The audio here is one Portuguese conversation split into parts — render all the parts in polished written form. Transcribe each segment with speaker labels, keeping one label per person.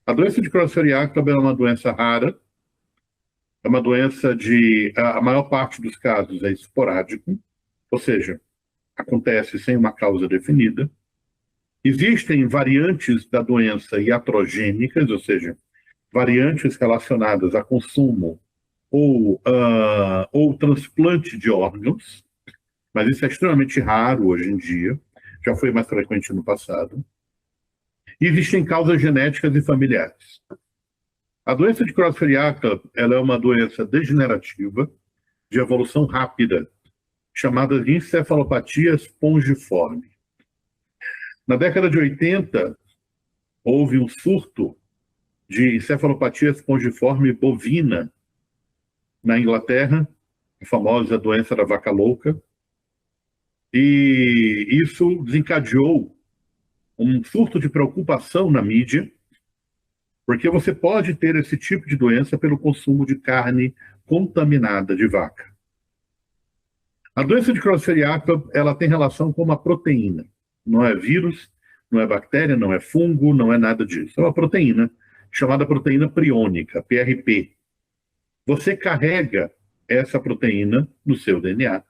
Speaker 1: A doença de Creutzfeldt-Jakob é uma doença rara, é uma doença a maior parte dos casos é esporádico, ou seja, acontece sem uma causa definida. Existem variantes da doença iatrogênicas, ou seja, variantes relacionadas a consumo ou transplante de órgãos, mas isso é extremamente raro hoje em dia, já foi mais frequente no passado. E existem causas genéticas e familiares. A doença de Creutzfeldt-Jakob ela é uma doença degenerativa de evolução rápida, chamada de encefalopatia espongiforme. Na década de 80, houve um surto de encefalopatia espongiforme bovina na Inglaterra, a famosa doença da vaca louca, e isso desencadeou um surto de preocupação na mídia, porque você pode ter esse tipo de doença pelo consumo de carne contaminada de vaca. A doença de Creutzfeldt-Jakob, ela tem relação com uma proteína. Não é vírus, não é bactéria, não é fungo, não é nada disso. É uma proteína chamada proteína priônica, PRP. Você carrega essa proteína no seu DNA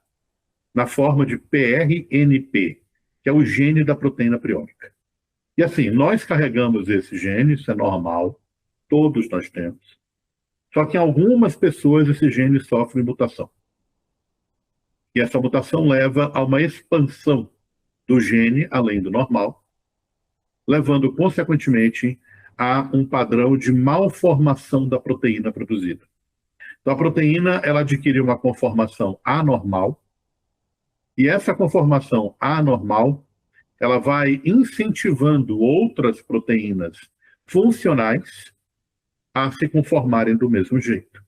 Speaker 1: na forma de PRNP, que é o gene da proteína priônica. E assim, nós carregamos esse gene, isso é normal, todos nós temos. Só que em algumas pessoas esse gene sofre mutação. E essa mutação leva a uma expansão do gene além do normal, levando, consequentemente, a um padrão de malformação da proteína produzida. Então, a proteína ela adquire uma conformação anormal, e essa conformação anormal ela vai incentivando outras proteínas funcionais a se conformarem do mesmo jeito.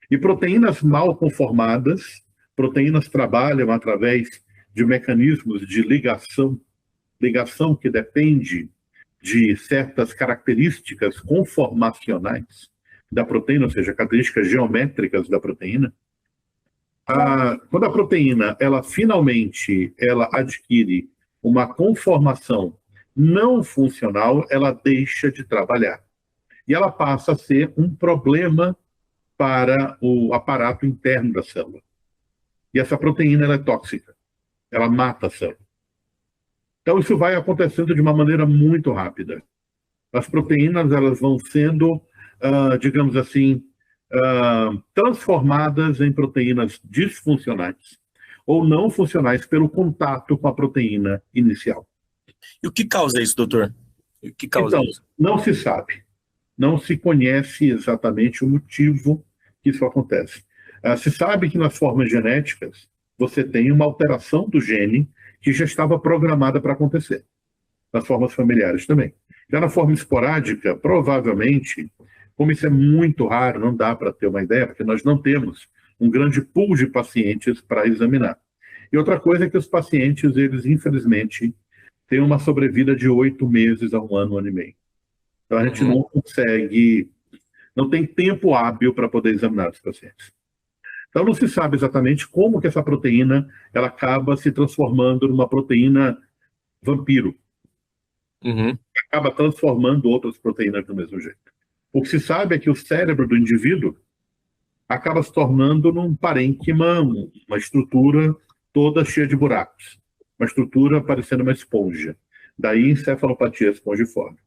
Speaker 1: E proteínas mal conformadas, proteínas trabalham através de mecanismos de ligação que depende de certas características conformacionais da proteína, ou seja, características geométricas da proteína. Quando a proteína, ela finalmente adquire uma conformação não funcional, ela deixa de trabalhar. E ela passa a ser um problema para o aparato interno da célula. E essa proteína ela é tóxica, ela mata a célula. Então isso vai acontecendo de uma maneira muito rápida. As proteínas elas vão sendo, digamos assim, transformadas em proteínas disfuncionais ou não funcionais pelo contato com a proteína inicial.
Speaker 2: E o que causa isso, doutor? O que causa isso?
Speaker 1: Não se sabe. Não se conhece exatamente o motivo que isso acontece. Se sabe que nas formas genéticas você tem uma alteração do gene que já estava programada para acontecer. Nas formas familiares também. Já na forma esporádica, provavelmente, como isso é muito raro, não dá para ter uma ideia, porque nós não temos um grande pool de pacientes para examinar. E outra coisa é que os pacientes, eles infelizmente, têm uma sobrevida de 8 meses a 1 ano e meio. Então a gente não consegue, não tem tempo hábil para poder examinar os pacientes. Então não se sabe exatamente como que essa proteína ela acaba se transformando numa proteína vampiro. Acaba transformando outras proteínas do mesmo jeito. O que se sabe é que o cérebro do indivíduo acaba se tornando num parênquima, uma estrutura toda cheia de buracos. Uma estrutura parecendo uma esponja. Daí encefalopatia espongiforme.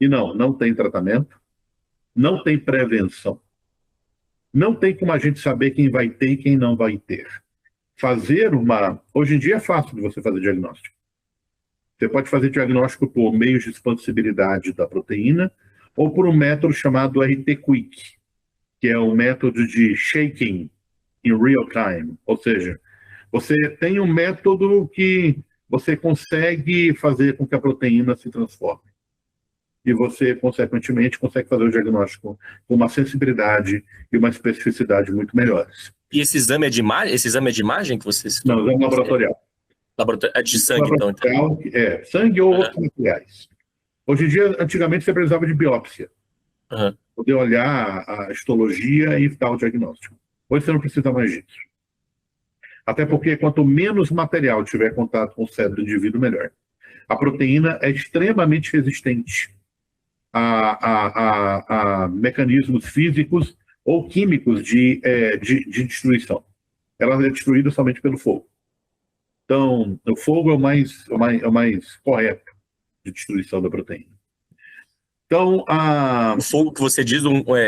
Speaker 1: E não tem tratamento, não tem prevenção, não tem como a gente saber quem vai ter e quem não vai ter. Hoje em dia é fácil de você fazer diagnóstico. Você pode fazer diagnóstico por meios de expansibilidade da proteína ou por um método chamado RT-Quick, que é um método de shaking in real time. Ou seja, você tem um método que você consegue fazer com que a proteína se transforme. E você, consequentemente, consegue fazer o diagnóstico com uma sensibilidade e uma especificidade muito melhores.
Speaker 2: E esse exame é de imagem que você citou?
Speaker 1: Não, é laboratorial.
Speaker 2: É de sangue, então?
Speaker 1: Sangue ou outros materiais. Hoje em dia, antigamente, você precisava de biópsia. Poder olhar a histologia e dar o diagnóstico. Hoje você não precisa mais disso. Até porque quanto menos material tiver contato com o cérebro do indivíduo, melhor. A proteína é extremamente resistente a mecanismos físicos ou químicos de destruição. Ela é destruída somente pelo fogo. Então, o fogo é o mais correto de destruição da proteína. Então,
Speaker 2: O fogo que você diz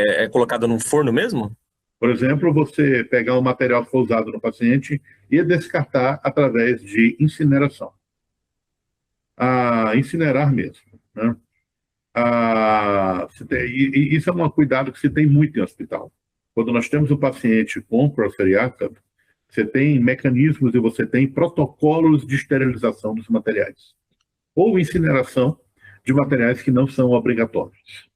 Speaker 2: é colocado num forno mesmo?
Speaker 1: por exemplo, você pegar um material que foi usado no paciente e descartar através de incineração. Incinerar mesmo, né? Isso é um cuidado que se tem muito em hospital. Quando nós temos um paciente com Creutzfeldt Jakob, você tem mecanismos e você tem protocolos de esterilização dos materiais. Ou incineração de materiais que não são obrigatórios.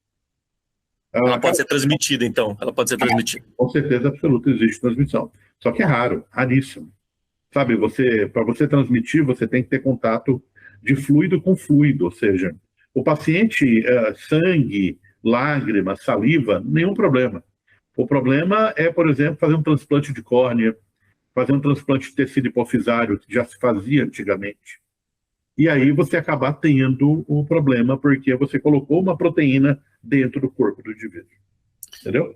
Speaker 2: Ela pode ser transmitida, então. Ela pode ser transmitida.
Speaker 1: Com certeza absoluta existe transmissão. Só que é raro, raríssimo. Sabe, para você transmitir, você tem que ter contato de fluido com fluido, ou seja, o paciente, sangue, lágrimas, saliva, nenhum problema. O problema é, por exemplo, fazer um transplante de córnea, fazer um transplante de tecido hipofisário, que já se fazia antigamente. E aí você acabar tendo um problema, porque você colocou uma proteína dentro do corpo do indivíduo. Entendeu?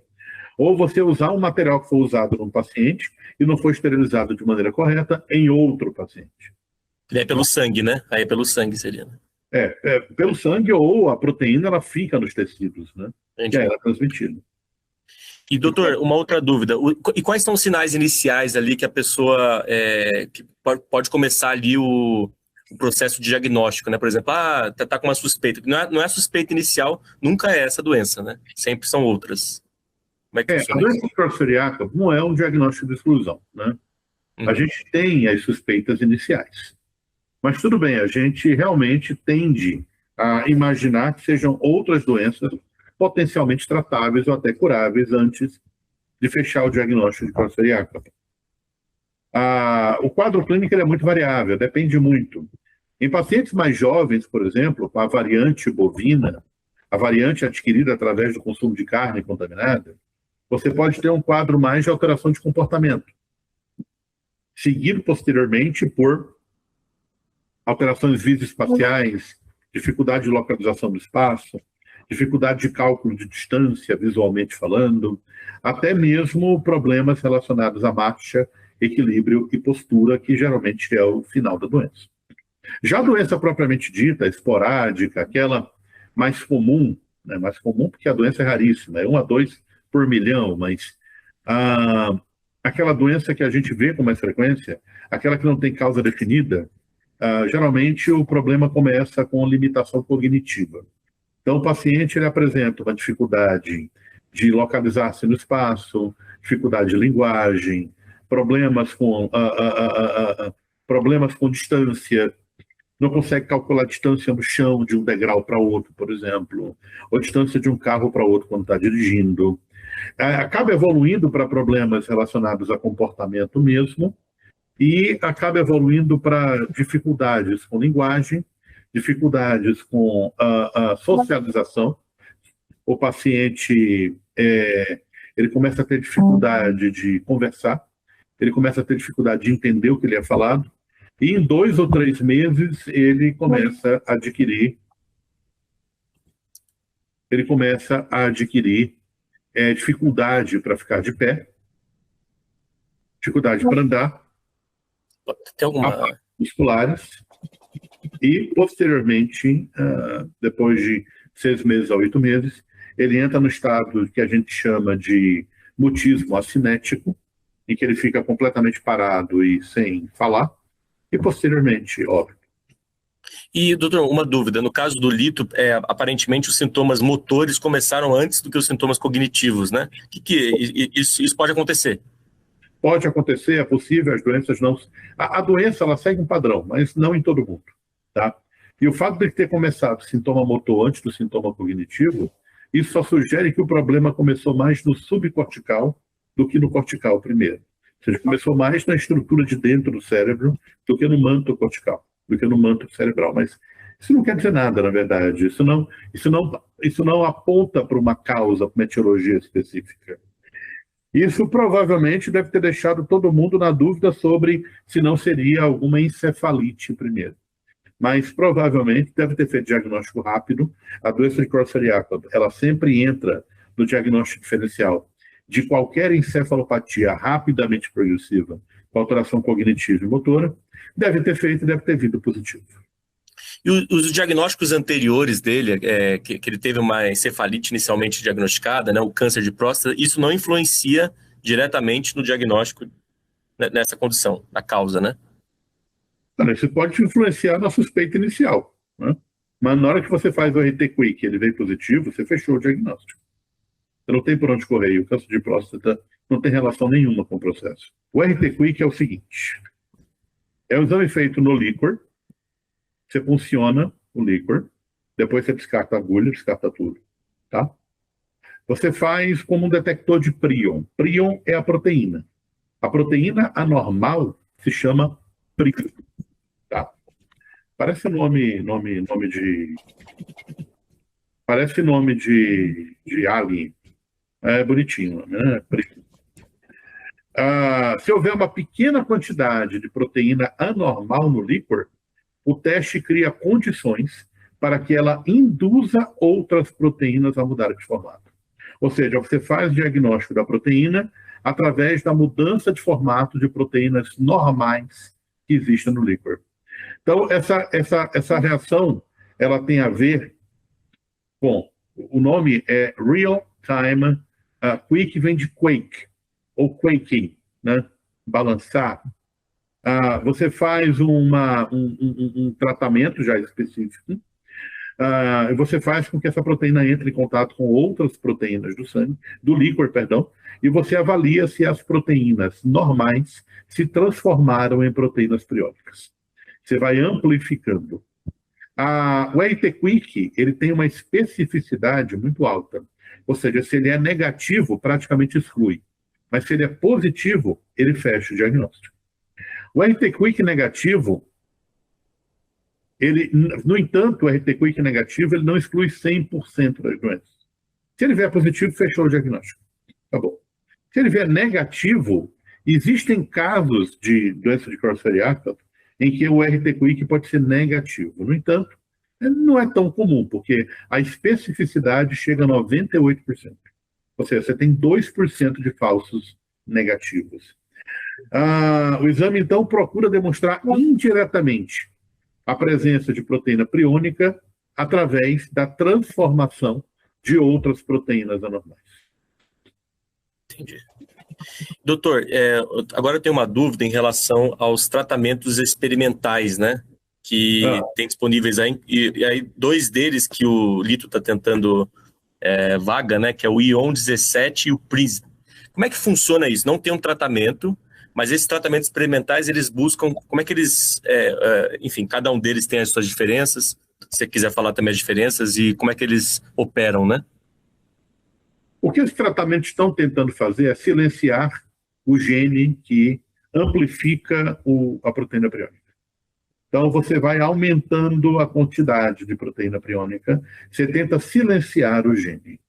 Speaker 1: Ou você usar um material que foi usado num paciente e não foi esterilizado de maneira correta em outro paciente.
Speaker 2: É pelo sangue, né? Aí é pelo sangue seria.
Speaker 1: Pelo sangue, ou a proteína ela fica nos tecidos, né? E aí ela é transmitida.
Speaker 2: E, doutor, uma outra dúvida. E quais são os sinais iniciais ali que a pessoa que pode começar ali o processo de diagnóstico, né? Por exemplo, tá com uma suspeita. Não é a suspeita inicial, nunca é essa doença, né? Sempre são outras. Como é que funciona?
Speaker 1: A doença Creutzfeldt Jakob não é um diagnóstico de exclusão, né? A gente tem as suspeitas iniciais. Mas tudo bem, a gente realmente tende a imaginar que sejam outras doenças potencialmente tratáveis ou até curáveis antes de fechar o diagnóstico de Creutzfeldt Jakob. O quadro clínico é muito variável, depende muito. Em pacientes mais jovens, por exemplo, com a variante bovina, a variante adquirida através do consumo de carne contaminada, você pode ter um quadro mais de alteração de comportamento, seguido posteriormente por alterações visoespaciais, dificuldade de localização do espaço, dificuldade de cálculo de distância, visualmente falando, até mesmo problemas relacionados à marcha, equilíbrio e postura, que geralmente é o final da doença. Já a doença propriamente dita, esporádica, aquela mais comum, né, mais comum porque a doença é raríssima, é 1 a 2 por milhão, mas aquela doença que a gente vê com mais frequência, aquela que não tem causa definida, geralmente o problema começa com limitação cognitiva. Então, o paciente ele apresenta uma dificuldade de localizar-se no espaço, dificuldade de linguagem, problemas com distância, não consegue calcular a distância no chão de um degrau para outro, por exemplo, ou distância de um carro para outro quando está dirigindo. Acaba evoluindo para problemas relacionados a comportamento mesmo, e acaba evoluindo para dificuldades com linguagem, dificuldades com a socialização. O paciente ele começa a ter dificuldade de conversar, ele começa a ter dificuldade de entender o que lhe é falado, e em 2 ou 3 meses ele começa a adquirir dificuldade para ficar de pé, dificuldade para andar,
Speaker 2: tem alguma
Speaker 1: musculares, e posteriormente, depois de 6 meses a 8 meses, ele entra no estado que a gente chama de mutismo acinético, em que ele fica completamente parado e sem falar, e posteriormente, óbito.
Speaker 2: E, doutor, uma dúvida. No caso do lito, aparentemente os sintomas motores começaram antes do que os sintomas cognitivos, né? Isso pode acontecer?
Speaker 1: Pode acontecer, é possível, as doenças não... A doença, ela segue um padrão, mas não em todo mundo, tá? E o fato de ter começado o sintoma motor antes do sintoma cognitivo, isso só sugere que o problema começou mais no subcortical do que no cortical primeiro. Ou seja, começou mais na estrutura de dentro do cérebro do que no manto cortical, do que no manto cerebral. Mas isso não quer dizer nada, na verdade. Isso não aponta para uma causa, para uma etiologia específica. Isso provavelmente deve ter deixado todo mundo na dúvida sobre se não seria alguma encefalite primeiro. mas provavelmente deve ter feito diagnóstico rápido. A doença de Creutzfeldt-Jakob, ela sempre entra no diagnóstico diferencial de qualquer encefalopatia rapidamente progressiva, com alteração cognitiva e motora, deve ter feito e deve ter vindo positivo.
Speaker 2: E os diagnósticos anteriores dele, que ele teve uma encefalite inicialmente diagnosticada, né, o câncer de próstata, isso não influencia diretamente no diagnóstico nessa condição, na causa, né?
Speaker 1: Isso pode influenciar na suspeita inicial, né? Mas na hora que você faz o RT-Quick, ele veio positivo, você fechou o diagnóstico. Você não tem por onde correr. E o câncer de próstata não tem relação nenhuma com o processo. O RT-Quick é o seguinte: é um exame feito no líquor, você funciona o líquor, depois você descarta a agulha, descarta tudo, tá? Você faz como um detector de prion. Prion é a proteína. A proteína anormal se chama prion, tá? Parece nome de... Parece nome de alien. É bonitinho, né? Prion. Se houver uma pequena quantidade de proteína anormal no líquor, o teste cria condições para que ela induza outras proteínas a mudarem de formato. Ou seja, você faz o diagnóstico da proteína através da mudança de formato de proteínas normais que existem no líquor. Então, essa reação, ela tem a ver com... O nome é Real Time Quick, vem de quake, ou quaking, né? Balançar. Você faz um tratamento já específico, e você faz com que essa proteína entre em contato com outras proteínas do sangue, do líquor, perdão, e você avalia se as proteínas normais se transformaram em proteínas priónicas. Você vai amplificando. O RT-Quick, ele tem uma especificidade muito alta, ou seja, se ele é negativo, praticamente exclui, mas se ele é positivo, ele fecha o diagnóstico. O RT-Quick negativo, no entanto, o RT-Quick negativo, ele não exclui 100% das doenças. Se ele vier positivo, fechou o diagnóstico. Tá bom. Se ele vier negativo, existem casos de doença de Creutzfeldt-Jakob em que o RT-Quick pode ser negativo. No entanto, não é tão comum, porque a especificidade chega a 98%. Ou seja, você tem 2% de falsos negativos. O exame, então, procura demonstrar indiretamente a presença de proteína priônica através da transformação de outras proteínas anormais.
Speaker 2: Entendi. Doutor, agora eu tenho uma dúvida em relação aos tratamentos experimentais, né? Que tem disponíveis aí, e aí 2 deles que o Lito está tentando vaga, né? Que é o Ion 17 e o Prism. Como é que funciona isso? Não tem um tratamento, mas esses tratamentos experimentais, eles buscam, como é que eles, enfim, cada um deles tem as suas diferenças, se você quiser falar também as diferenças, e como é que eles operam, né?
Speaker 1: O que os tratamentos estão tentando fazer é silenciar o gene que amplifica a proteína priônica. Então, você vai aumentando a quantidade de proteína priônica, você tenta silenciar o gene.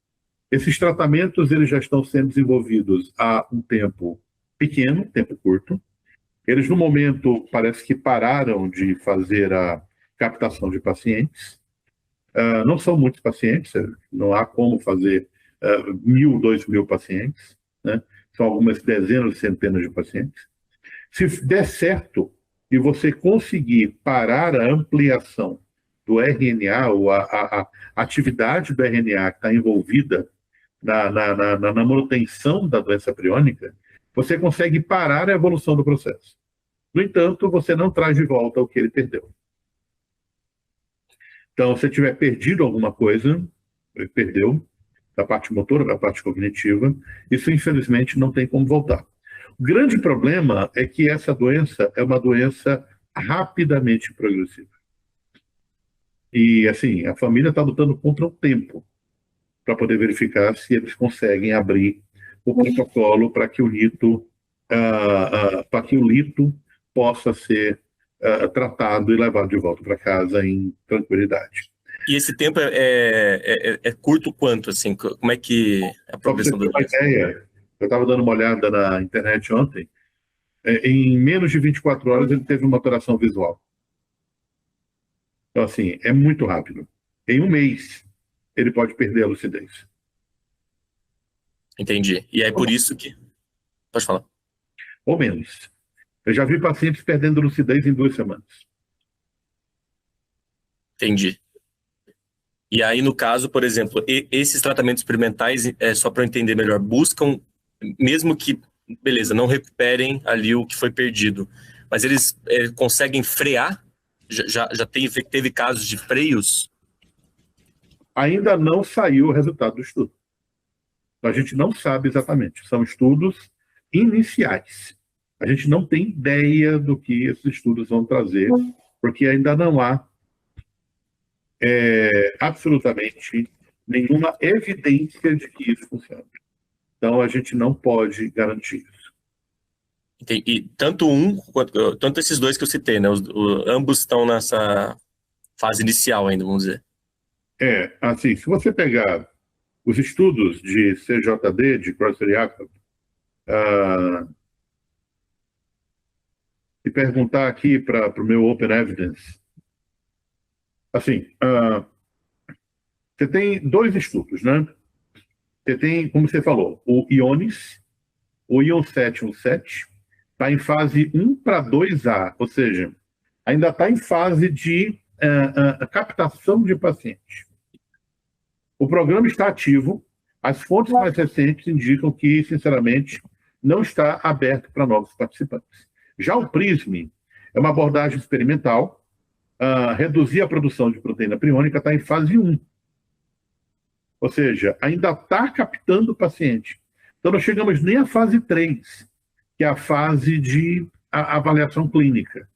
Speaker 1: Esses tratamentos, eles já estão sendo desenvolvidos há um tempo pequeno, tempo curto. Eles, no momento, parece que pararam de fazer a captação de pacientes. Não são muitos pacientes, não há como fazer 1.000, 2.000 pacientes, né? São algumas dezenas, centenas de pacientes. Se der certo e você conseguir parar a ampliação do RNA, ou a atividade do RNA que está envolvida na manutenção da doença priônica, você consegue parar a evolução do processo. No entanto, você não traz de volta o que ele perdeu. Então, se tiver perdido alguma coisa, ele perdeu, da parte motora, da parte cognitiva, isso infelizmente não tem como voltar. O grande problema é que essa doença é uma doença rapidamente progressiva. E, assim, a família está lutando contra o tempo para poder verificar se eles conseguem abrir o protocolo para que o lito possa ser tratado e levado de volta para casa em tranquilidade.
Speaker 2: E esse tempo é curto quanto, assim? Como é que é a progressão do doença?
Speaker 1: Eu estava dando uma olhada na internet ontem, em menos de 24 horas ele teve uma alteração visual. Então, assim, é muito rápido. Em um mês, ele pode perder a lucidez.
Speaker 2: Entendi. E é por isso que... Pode falar.
Speaker 1: Ou menos. Eu já vi pacientes perdendo lucidez em 2 semanas.
Speaker 2: Entendi. E aí, no caso, por exemplo, esses tratamentos experimentais, só para eu entender melhor, buscam, mesmo que, beleza, não recuperem ali o que foi perdido, mas eles conseguem frear? Já teve casos de freios?
Speaker 1: Ainda não saiu o resultado do estudo. Então, a gente não sabe exatamente. São estudos iniciais. A gente não tem ideia do que esses estudos vão trazer, porque ainda não há absolutamente nenhuma evidência de que isso funciona. Então, a gente não pode garantir isso.
Speaker 2: E tanto tanto esses dois que eu citei, né? Ambos estão nessa fase inicial ainda, vamos dizer.
Speaker 1: Assim, se você pegar os estudos de CJD, de Creutzfeldt-Jakob, e perguntar aqui para o meu Open Evidence, assim, você tem 2 estudos, né? Você tem, como você falou, o IONIS, o ION 717, está em fase 1 para 2A, ou seja, ainda está em fase de captação de paciente. O programa está ativo, as fontes mais recentes indicam que, sinceramente, não está aberto para novos participantes. Já o PRISM é uma abordagem experimental, reduzir a produção de proteína priônica, está em fase 1. Ou seja, ainda está captando o paciente. Então, não chegamos nem à fase 3, que é a fase de avaliação clínica.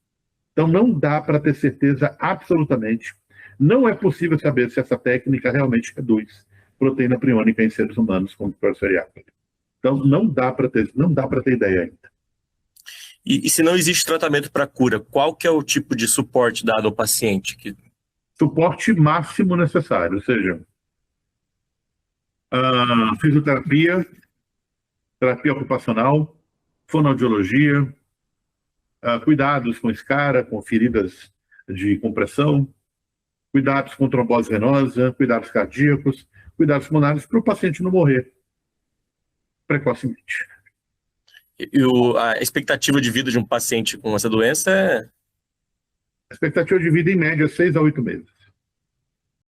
Speaker 1: Então, não dá para ter certeza absolutamente. Não é possível saber se essa técnica realmente reduz proteína priônica em seres humanos, como o professor Iacob. Então, não dá para ter ideia ainda.
Speaker 2: E se não existe tratamento para cura, qual que é o tipo de suporte dado ao paciente?
Speaker 1: Suporte máximo necessário, ou seja, fisioterapia, terapia ocupacional, fonoaudiologia, cuidados com escara, com feridas de compressão, cuidados com trombose venosa, cuidados cardíacos, cuidados pulmonares, para o paciente não morrer precocemente.
Speaker 2: A expectativa de vida de um paciente com essa doença é...
Speaker 1: A expectativa de vida, em média, 6 a 8 meses.